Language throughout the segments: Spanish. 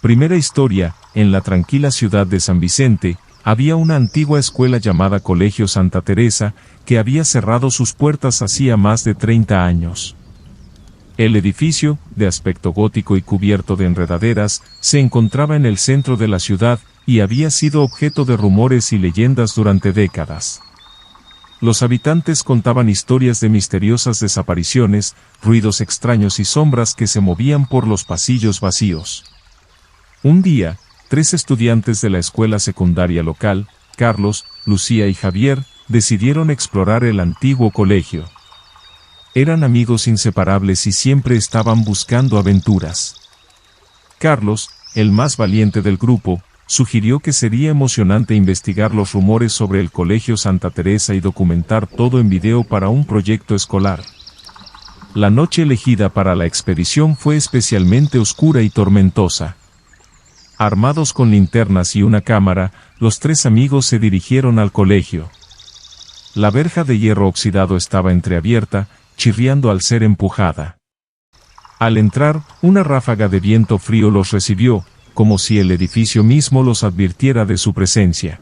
Primera historia: en la tranquila ciudad de San Vicente, había una antigua escuela llamada Colegio Santa Teresa, que había cerrado sus puertas hacía más de 30 años. El edificio, de aspecto gótico y cubierto de enredaderas, se encontraba en el centro de la ciudad, y había sido objeto de rumores y leyendas durante décadas. Los habitantes contaban historias de misteriosas desapariciones, ruidos extraños y sombras que se movían por los pasillos vacíos. Un día, 3 estudiantes de la escuela secundaria local, Carlos, Lucía y Javier, decidieron explorar el antiguo colegio. Eran amigos inseparables y siempre estaban buscando aventuras. Carlos, el más valiente del grupo, sugirió que sería emocionante investigar los rumores sobre el Colegio Santa Teresa y documentar todo en video para un proyecto escolar. La noche elegida para la expedición fue especialmente oscura y tormentosa. Armados con linternas y una cámara, los 3 amigos se dirigieron al colegio. La verja de hierro oxidado estaba entreabierta, chirriando al ser empujada. Al entrar, una ráfaga de viento frío los recibió, como si el edificio mismo los advirtiera de su presencia.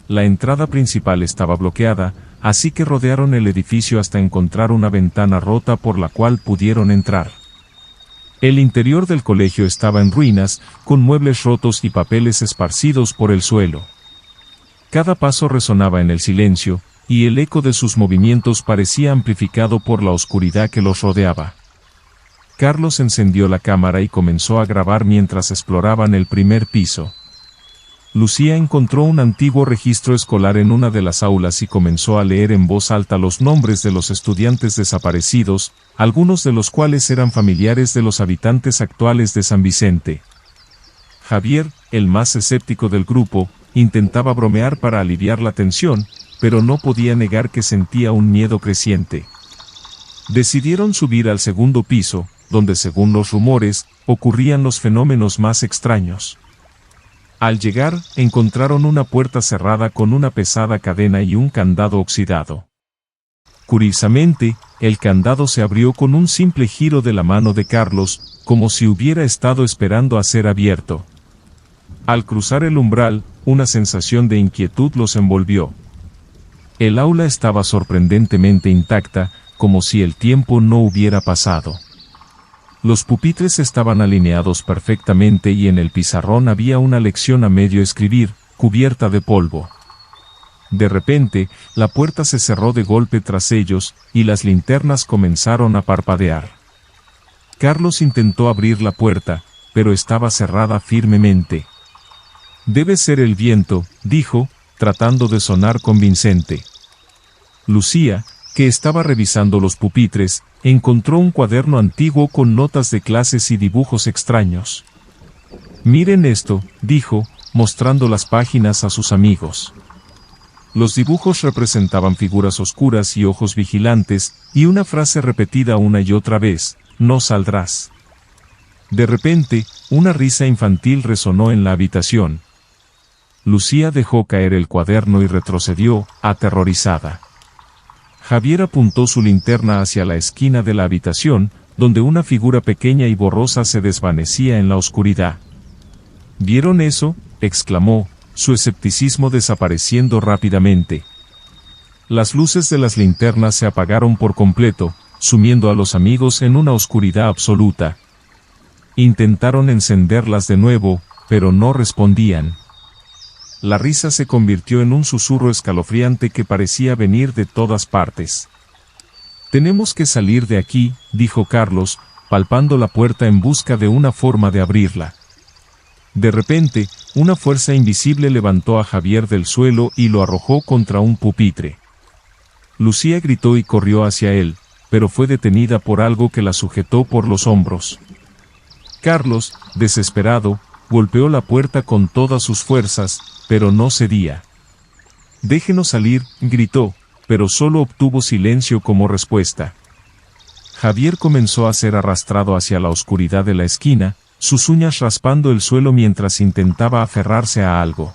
La entrada principal estaba bloqueada, así que rodearon el edificio hasta encontrar una ventana rota por la cual pudieron entrar. El interior del colegio estaba en ruinas, con muebles rotos y papeles esparcidos por el suelo. Cada paso resonaba en el silencio, y el eco de sus movimientos parecía amplificado por la oscuridad que los rodeaba. Carlos encendió la cámara y comenzó a grabar mientras exploraban el primer piso. Lucía encontró un antiguo registro escolar en una de las aulas y comenzó a leer en voz alta los nombres de los estudiantes desaparecidos, algunos de los cuales eran familiares de los habitantes actuales de San Vicente. Javier, el más escéptico del grupo, intentaba bromear para aliviar la tensión, pero no podía negar que sentía un miedo creciente. Decidieron subir al segundo piso, donde según los rumores, ocurrían los fenómenos más extraños. Al llegar, encontraron una puerta cerrada con una pesada cadena y un candado oxidado. Curiosamente, el candado se abrió con un simple giro de la mano de Carlos, como si hubiera estado esperando a ser abierto. Al cruzar el umbral, una sensación de inquietud los envolvió. El aula estaba sorprendentemente intacta, como si el tiempo no hubiera pasado. Los pupitres estaban alineados perfectamente y en el pizarrón había una lección a medio escribir, cubierta de polvo. De repente, la puerta se cerró de golpe tras ellos, y las linternas comenzaron a parpadear. Carlos intentó abrir la puerta, pero estaba cerrada firmemente. «Debe ser el viento», dijo, tratando de sonar convincente. Lucía, que estaba revisando los pupitres, encontró un cuaderno antiguo con notas de clases y dibujos extraños. «Miren esto», dijo, mostrando las páginas a sus amigos. Los dibujos representaban figuras oscuras y ojos vigilantes, y una frase repetida una y otra vez: «No saldrás». De repente, una risa infantil resonó en la habitación. Lucía dejó caer el cuaderno y retrocedió, aterrorizada. Javier apuntó su linterna hacia la esquina de la habitación, donde una figura pequeña y borrosa se desvanecía en la oscuridad. «¿Vieron eso?», exclamó, su escepticismo desapareciendo rápidamente. Las luces de las linternas se apagaron por completo, sumiendo a los amigos en una oscuridad absoluta. Intentaron encenderlas de nuevo, pero no respondían. La risa se convirtió en un susurro escalofriante que parecía venir de todas partes. «Tenemos que salir de aquí», dijo Carlos, palpando la puerta en busca de una forma de abrirla. De repente, una fuerza invisible levantó a Javier del suelo y lo arrojó contra un pupitre. Lucía gritó y corrió hacia él, pero fue detenida por algo que la sujetó por los hombros. Carlos, desesperado, golpeó la puerta con todas sus fuerzas, pero no cedía. «Déjenos salir», gritó, pero solo obtuvo silencio como respuesta. Javier comenzó a ser arrastrado hacia la oscuridad de la esquina, sus uñas raspando el suelo mientras intentaba aferrarse a algo.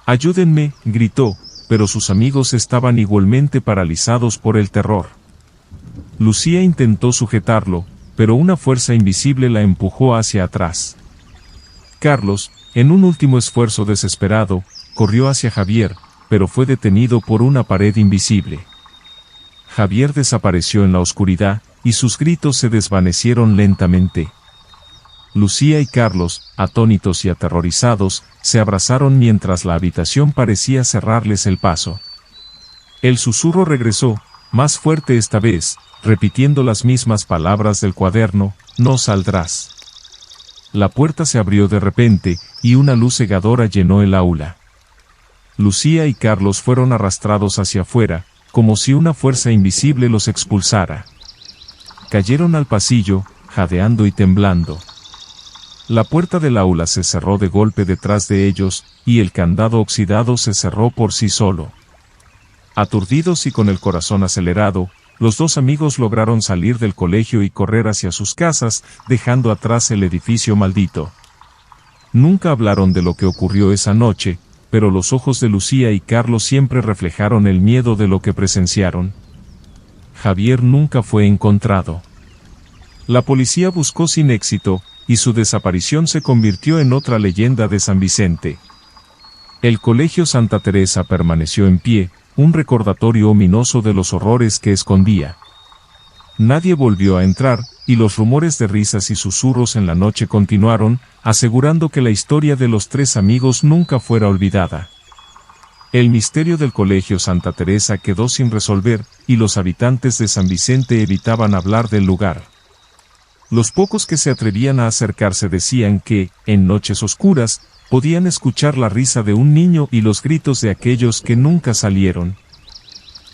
«Ayúdenme», gritó, pero sus amigos estaban igualmente paralizados por el terror. Lucía intentó sujetarlo, pero una fuerza invisible la empujó hacia atrás. Carlos, en un último esfuerzo desesperado, corrió hacia Javier, pero fue detenido por una pared invisible. Javier desapareció en la oscuridad, y sus gritos se desvanecieron lentamente. Lucía y Carlos, atónitos y aterrorizados, se abrazaron mientras la habitación parecía cerrarles el paso. El susurro regresó, más fuerte esta vez, repitiendo las mismas palabras del cuaderno: no saldrás. La puerta se abrió de repente, y una luz cegadora llenó el aula. Lucía y Carlos fueron arrastrados hacia afuera, como si una fuerza invisible los expulsara. Cayeron al pasillo, jadeando y temblando. La puerta del aula se cerró de golpe detrás de ellos, y el candado oxidado se cerró por sí solo. Aturdidos y con el corazón acelerado, los dos amigos lograron salir del colegio y correr hacia sus casas, dejando atrás el edificio maldito. Nunca hablaron de lo que ocurrió esa noche, pero los ojos de Lucía y Carlos siempre reflejaron el miedo de lo que presenciaron. Javier nunca fue encontrado. La policía buscó sin éxito, y su desaparición se convirtió en otra leyenda de San Vicente. El Colegio Santa Teresa permaneció en pie, un recordatorio ominoso de los horrores que escondía. Nadie volvió a entrar, y los rumores de risas y susurros en la noche continuaron, asegurando que la historia de los tres amigos nunca fuera olvidada. El misterio del Colegio Santa Teresa quedó sin resolver, y los habitantes de San Vicente evitaban hablar del lugar. Los pocos que se atrevían a acercarse decían que, en noches oscuras, podían escuchar la risa de un niño y los gritos de aquellos que nunca salieron.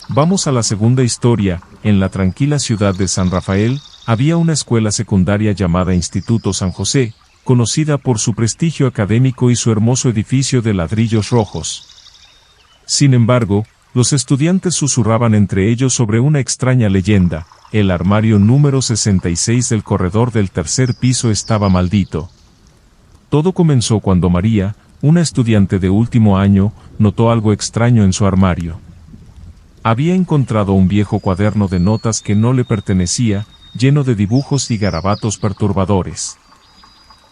Vamos a la segunda historia. En la tranquila ciudad de San Rafael, había una escuela secundaria llamada Instituto San José, conocida por su prestigio académico y su hermoso edificio de ladrillos rojos. Sin embargo, los estudiantes susurraban entre ellos sobre una extraña leyenda: el armario número 66 del corredor del tercer piso estaba maldito. Todo comenzó cuando María, una estudiante de último año, notó algo extraño en su armario. Había encontrado un viejo cuaderno de notas que no le pertenecía, lleno de dibujos y garabatos perturbadores.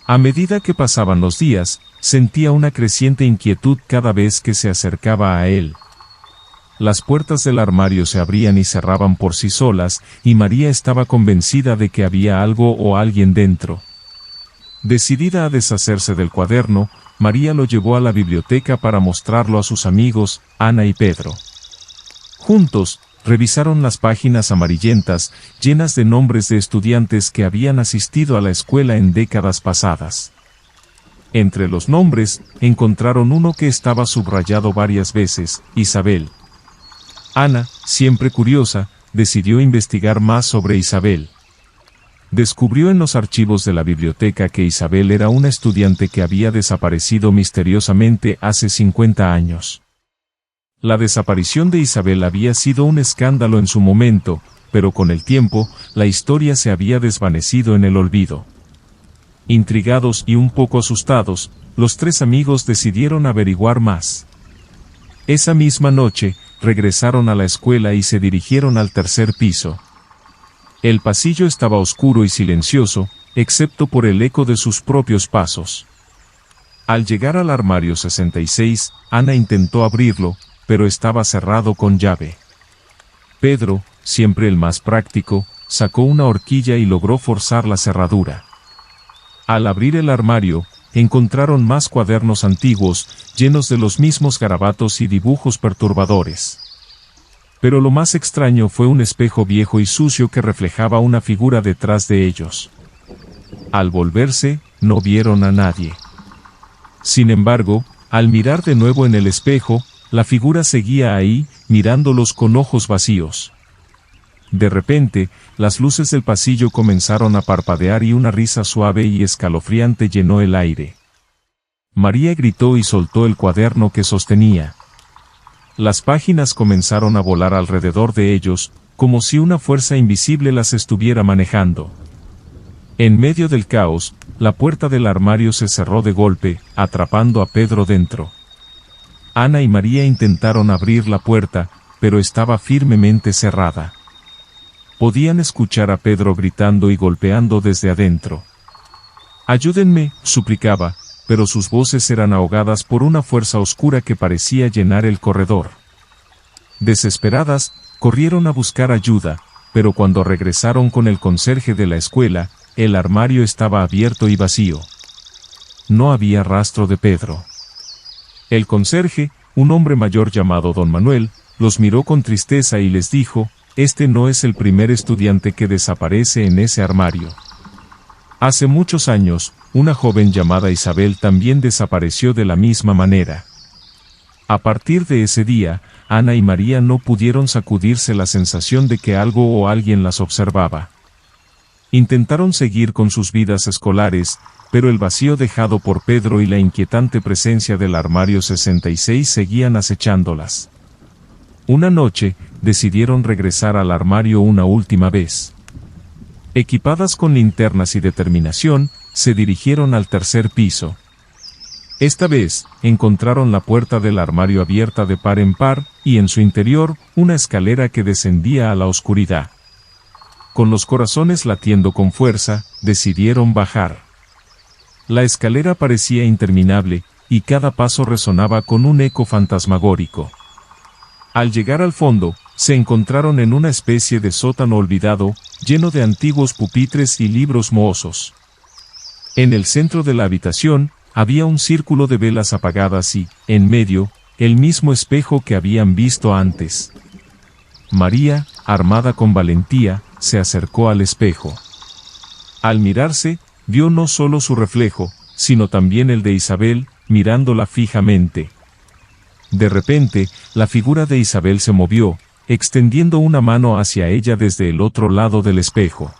A medida que pasaban los días, sentía una creciente inquietud cada vez que se acercaba a él. Las puertas del armario se abrían y cerraban por sí solas, y María estaba convencida de que había algo o alguien dentro. Decidida a deshacerse del cuaderno, María lo llevó a la biblioteca para mostrarlo a sus amigos, Ana y Pedro. Juntos, revisaron las páginas amarillentas, llenas de nombres de estudiantes que habían asistido a la escuela en décadas pasadas. Entre los nombres, encontraron uno que estaba subrayado varias veces: Isabel. Ana, siempre curiosa, decidió investigar más sobre Isabel. Descubrió en los archivos de la biblioteca que Isabel era una estudiante que había desaparecido misteriosamente hace 50 años. La desaparición de Isabel había sido un escándalo en su momento, pero con el tiempo, la historia se había desvanecido en el olvido. Intrigados y un poco asustados, los tres amigos decidieron averiguar más. Esa misma noche, regresaron a la escuela y se dirigieron al tercer piso. El pasillo estaba oscuro y silencioso, excepto por el eco de sus propios pasos. Al llegar al armario 66, Ana intentó abrirlo, pero estaba cerrado con llave. Pedro, siempre el más práctico, sacó una horquilla y logró forzar la cerradura. Al abrir el armario, encontraron más cuadernos antiguos, llenos de los mismos garabatos y dibujos perturbadores. Pero lo más extraño fue un espejo viejo y sucio que reflejaba una figura detrás de ellos. Al volverse, no vieron a nadie. Sin embargo, al mirar de nuevo en el espejo, la figura seguía ahí, mirándolos con ojos vacíos. De repente, las luces del pasillo comenzaron a parpadear y una risa suave y escalofriante llenó el aire. María gritó y soltó el cuaderno que sostenía. Las páginas comenzaron a volar alrededor de ellos, como si una fuerza invisible las estuviera manejando. En medio del caos, la puerta del armario se cerró de golpe, atrapando a Pedro dentro. Ana y María intentaron abrir la puerta, pero estaba firmemente cerrada. Podían escuchar a Pedro gritando y golpeando desde adentro. «Ayúdenme», suplicaba, pero sus voces eran ahogadas por una fuerza oscura que parecía llenar el corredor. Desesperadas, corrieron a buscar ayuda, pero cuando regresaron con el conserje de la escuela, el armario estaba abierto y vacío. No había rastro de Pedro. El conserje, un hombre mayor llamado don Manuel, los miró con tristeza y les dijo: «Este no es el primer estudiante que desaparece en ese armario. Hace muchos años, una joven llamada Isabel también desapareció de la misma manera». A partir de ese día, Ana y María no pudieron sacudirse la sensación de que algo o alguien las observaba. Intentaron seguir con sus vidas escolares, pero el vacío dejado por Pedro y la inquietante presencia del armario 66 seguían acechándolas. Una noche, decidieron regresar al armario una última vez. Equipadas con linternas y determinación, se dirigieron al tercer piso. Esta vez, encontraron la puerta del armario abierta de par en par, y en su interior, una escalera que descendía a la oscuridad. Con los corazones latiendo con fuerza, decidieron bajar. La escalera parecía interminable, y cada paso resonaba con un eco fantasmagórico. Al llegar al fondo, se encontraron en una especie de sótano olvidado, lleno de antiguos pupitres y libros mohosos. En el centro de la habitación, había un círculo de velas apagadas y, en medio, el mismo espejo que habían visto antes. María, armada con valentía, se acercó al espejo. Al mirarse, vio no solo su reflejo, sino también el de Isabel, mirándola fijamente. De repente, la figura de Isabel se movió, extendiendo una mano hacia ella desde el otro lado del espejo.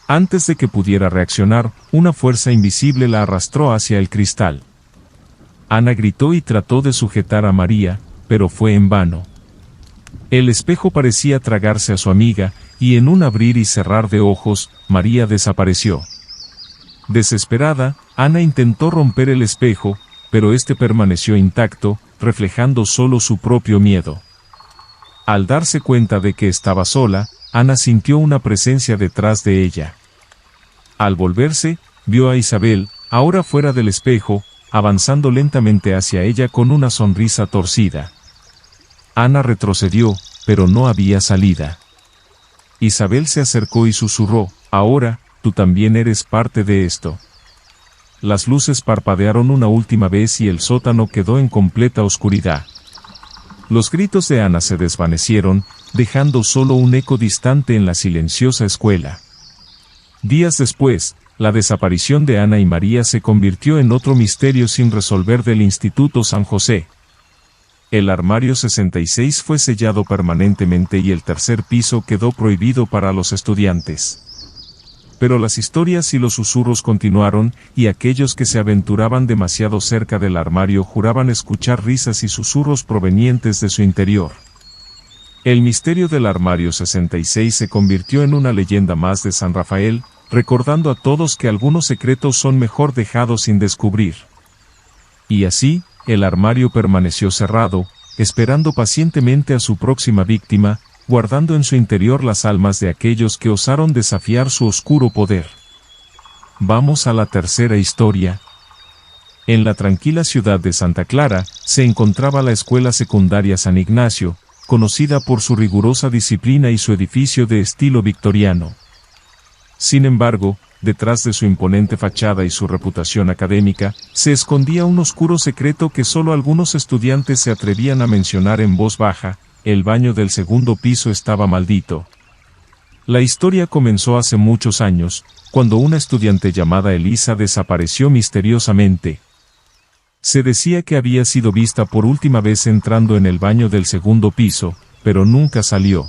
Antes de que pudiera reaccionar, una fuerza invisible la arrastró hacia el cristal. Ana gritó y trató de sujetar a María, pero fue en vano. El espejo parecía tragarse a su amiga, y en un abrir y cerrar de ojos, María desapareció. Desesperada, Ana intentó romper el espejo, pero este permaneció intacto, reflejando solo su propio miedo. Al darse cuenta de que estaba sola, Ana sintió una presencia detrás de ella. Al volverse, vio a Isabel, ahora fuera del espejo, avanzando lentamente hacia ella con una sonrisa torcida. Ana retrocedió, pero no había salida. Isabel se acercó y susurró: «Ahora, tú también eres parte de esto». Las luces parpadearon una última vez y el sótano quedó en completa oscuridad. Los gritos de Ana se desvanecieron, dejando solo un eco distante en la silenciosa escuela. Días después, la desaparición de Ana y María se convirtió en otro misterio sin resolver del Instituto San José. El armario 66 fue sellado permanentemente y el tercer piso quedó prohibido para los estudiantes. Pero las historias y los susurros continuaron, y aquellos que se aventuraban demasiado cerca del armario juraban escuchar risas y susurros provenientes de su interior. El misterio del armario 66 se convirtió en una leyenda más de San Rafael, recordando a todos que algunos secretos son mejor dejados sin descubrir. Y así, el armario permaneció cerrado, esperando pacientemente a su próxima víctima, guardando en su interior las almas de aquellos que osaron desafiar su oscuro poder. Vamos a la tercera historia. En la tranquila ciudad de Santa Clara, se encontraba la escuela secundaria San Ignacio, conocida por su rigurosa disciplina y su edificio de estilo victoriano. Sin embargo, detrás de su imponente fachada y su reputación académica, se escondía un oscuro secreto que solo algunos estudiantes se atrevían a mencionar en voz baja: el baño del segundo piso estaba maldito. La historia comenzó hace muchos años, cuando una estudiante llamada Elisa desapareció misteriosamente. Se decía que había sido vista por última vez entrando en el baño del segundo piso, pero nunca salió.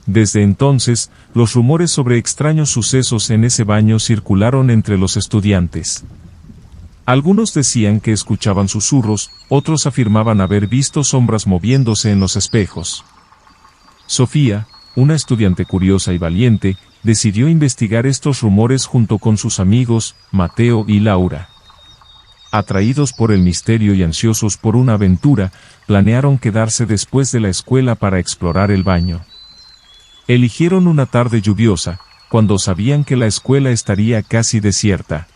Desde entonces, los rumores sobre extraños sucesos en ese baño circularon entre los estudiantes. Algunos decían que escuchaban susurros, otros afirmaban haber visto sombras moviéndose en los espejos. Sofía, una estudiante curiosa y valiente, decidió investigar estos rumores junto con sus amigos, Mateo y Laura. Atraídos por el misterio y ansiosos por una aventura, planearon quedarse después de la escuela para explorar el baño. Eligieron una tarde lluviosa, cuando sabían que la escuela estaría casi desierta.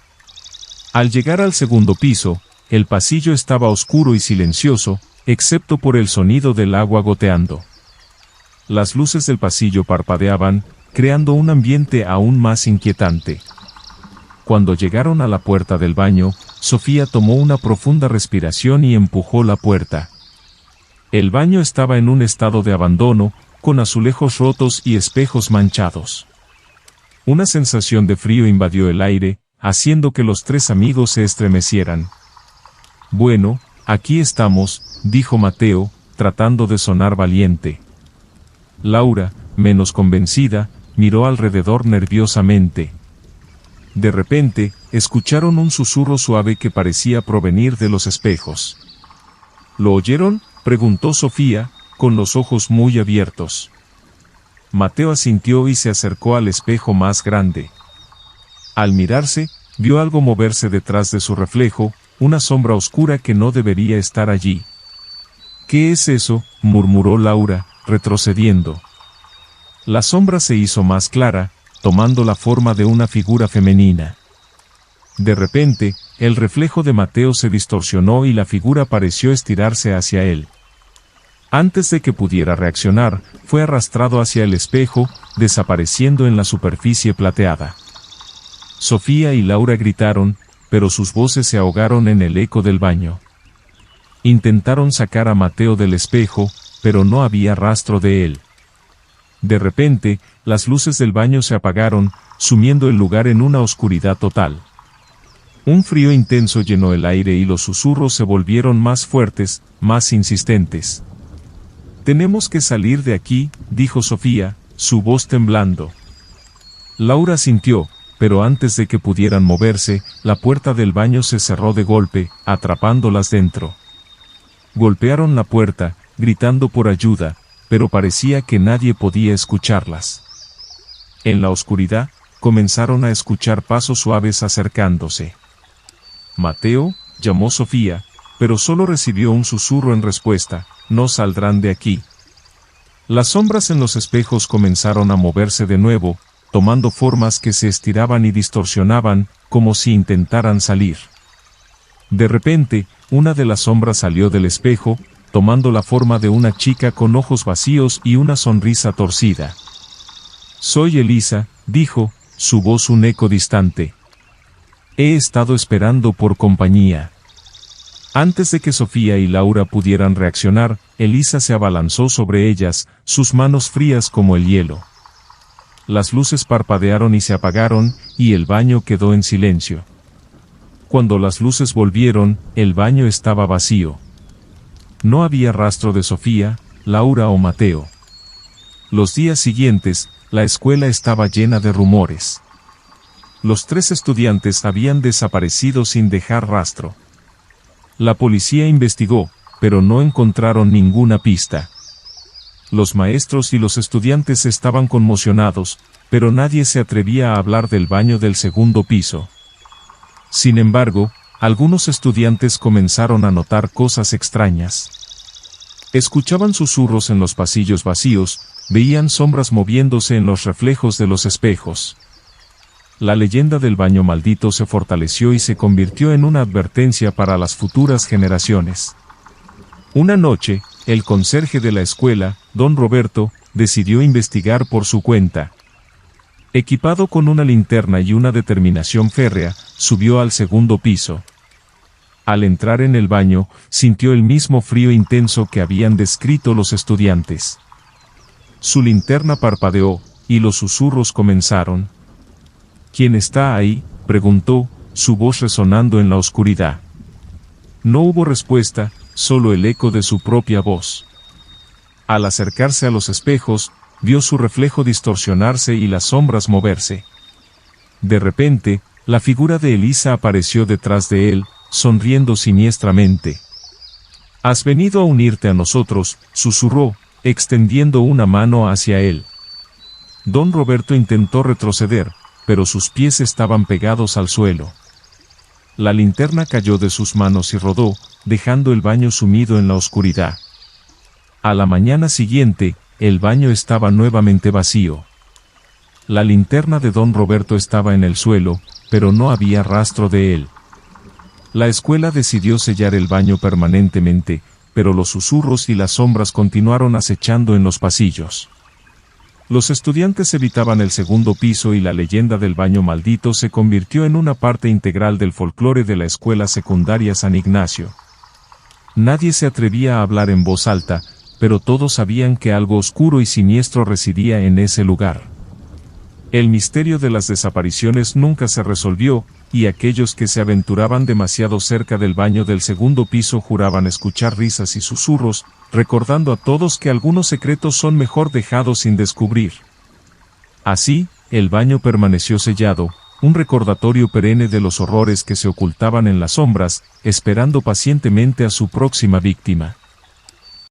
Al llegar al segundo piso, el pasillo estaba oscuro y silencioso, excepto por el sonido del agua goteando. Las luces del pasillo parpadeaban, creando un ambiente aún más inquietante. Cuando llegaron a la puerta del baño, Sofía tomó una profunda respiración y empujó la puerta. El baño estaba en un estado de abandono, con azulejos rotos y espejos manchados. Una sensación de frío invadió el aire, haciendo que los tres amigos se estremecieran. «Bueno, aquí estamos», dijo Mateo, tratando de sonar valiente. Laura, menos convencida, miró alrededor nerviosamente. De repente, escucharon un susurro suave que parecía provenir de los espejos. «¿Lo oyeron?», preguntó Sofía, con los ojos muy abiertos. Mateo asintió y se acercó al espejo más grande. Al mirarse, vio algo moverse detrás de su reflejo, una sombra oscura que no debería estar allí. «¿Qué es eso?», murmuró Laura, retrocediendo. La sombra se hizo más clara, tomando la forma de una figura femenina. De repente, el reflejo de Mateo se distorsionó y la figura pareció estirarse hacia él. Antes de que pudiera reaccionar, fue arrastrado hacia el espejo, desapareciendo en la superficie plateada. Sofía y Laura gritaron, pero sus voces se ahogaron en el eco del baño. Intentaron sacar a Mateo del espejo, pero no había rastro de él. De repente, las luces del baño se apagaron, sumiendo el lugar en una oscuridad total. Un frío intenso llenó el aire y los susurros se volvieron más fuertes, más insistentes. «Tenemos que salir de aquí», dijo Sofía, su voz temblando. Laura asintió, pero antes de que pudieran moverse, la puerta del baño se cerró de golpe, atrapándolas dentro. Golpearon la puerta, gritando por ayuda, pero parecía que nadie podía escucharlas. En la oscuridad, comenzaron a escuchar pasos suaves acercándose. «Mateo», llamó Sofía, pero solo recibió un susurro en respuesta: «No saldrán de aquí». Las sombras en los espejos comenzaron a moverse de nuevo, tomando formas que se estiraban y distorsionaban, como si intentaran salir. De repente, una de las sombras salió del espejo, tomando la forma de una chica con ojos vacíos y una sonrisa torcida. «Soy Elisa», dijo, su voz un eco distante. «He estado esperando por compañía». Antes de que Sofía y Laura pudieran reaccionar, Elisa se abalanzó sobre ellas, sus manos frías como el hielo. Las luces parpadearon y se apagaron, y el baño quedó en silencio. Cuando las luces volvieron, el baño estaba vacío. No había rastro de Sofía, Laura o Mateo. Los días siguientes, la escuela estaba llena de rumores. Los tres estudiantes habían desaparecido sin dejar rastro. La policía investigó, pero no encontraron ninguna pista. Los maestros y los estudiantes estaban conmocionados, pero nadie se atrevía a hablar del baño del segundo piso. Sin embargo, algunos estudiantes comenzaron a notar cosas extrañas. Escuchaban susurros en los pasillos vacíos, veían sombras moviéndose en los reflejos de los espejos. La leyenda del baño maldito se fortaleció y se convirtió en una advertencia para las futuras generaciones. Una noche, el conserje de la escuela, don Roberto, decidió investigar por su cuenta. Equipado con una linterna y una determinación férrea, subió al segundo piso. Al entrar en el baño, sintió el mismo frío intenso que habían descrito los estudiantes. Su linterna parpadeó, y los susurros comenzaron. «¿Quién está ahí?», preguntó, su voz resonando en la oscuridad. No hubo respuesta, solo el eco de su propia voz. Al acercarse a los espejos, vio su reflejo distorsionarse y las sombras moverse. De repente, la figura de Elisa apareció detrás de él, sonriendo siniestramente. «¿Has venido a unirte a nosotros?», susurró, extendiendo una mano hacia él. Don Roberto intentó retroceder, pero sus pies estaban pegados al suelo. La linterna cayó de sus manos y rodó, dejando el baño sumido en la oscuridad. A la mañana siguiente, el baño estaba nuevamente vacío. La linterna de don Roberto estaba en el suelo, pero no había rastro de él. La escuela decidió sellar el baño permanentemente, pero los susurros y las sombras continuaron acechando en los pasillos. Los estudiantes evitaban el segundo piso y la leyenda del baño maldito se convirtió en una parte integral del folclore de la escuela secundaria San Ignacio. Nadie se atrevía a hablar en voz alta, pero todos sabían que algo oscuro y siniestro residía en ese lugar. El misterio de las desapariciones nunca se resolvió, y aquellos que se aventuraban demasiado cerca del baño del segundo piso juraban escuchar risas y susurros, recordando a todos que algunos secretos son mejor dejados sin descubrir. Así, el baño permaneció sellado, un recordatorio perenne de los horrores que se ocultaban en las sombras, esperando pacientemente a su próxima víctima.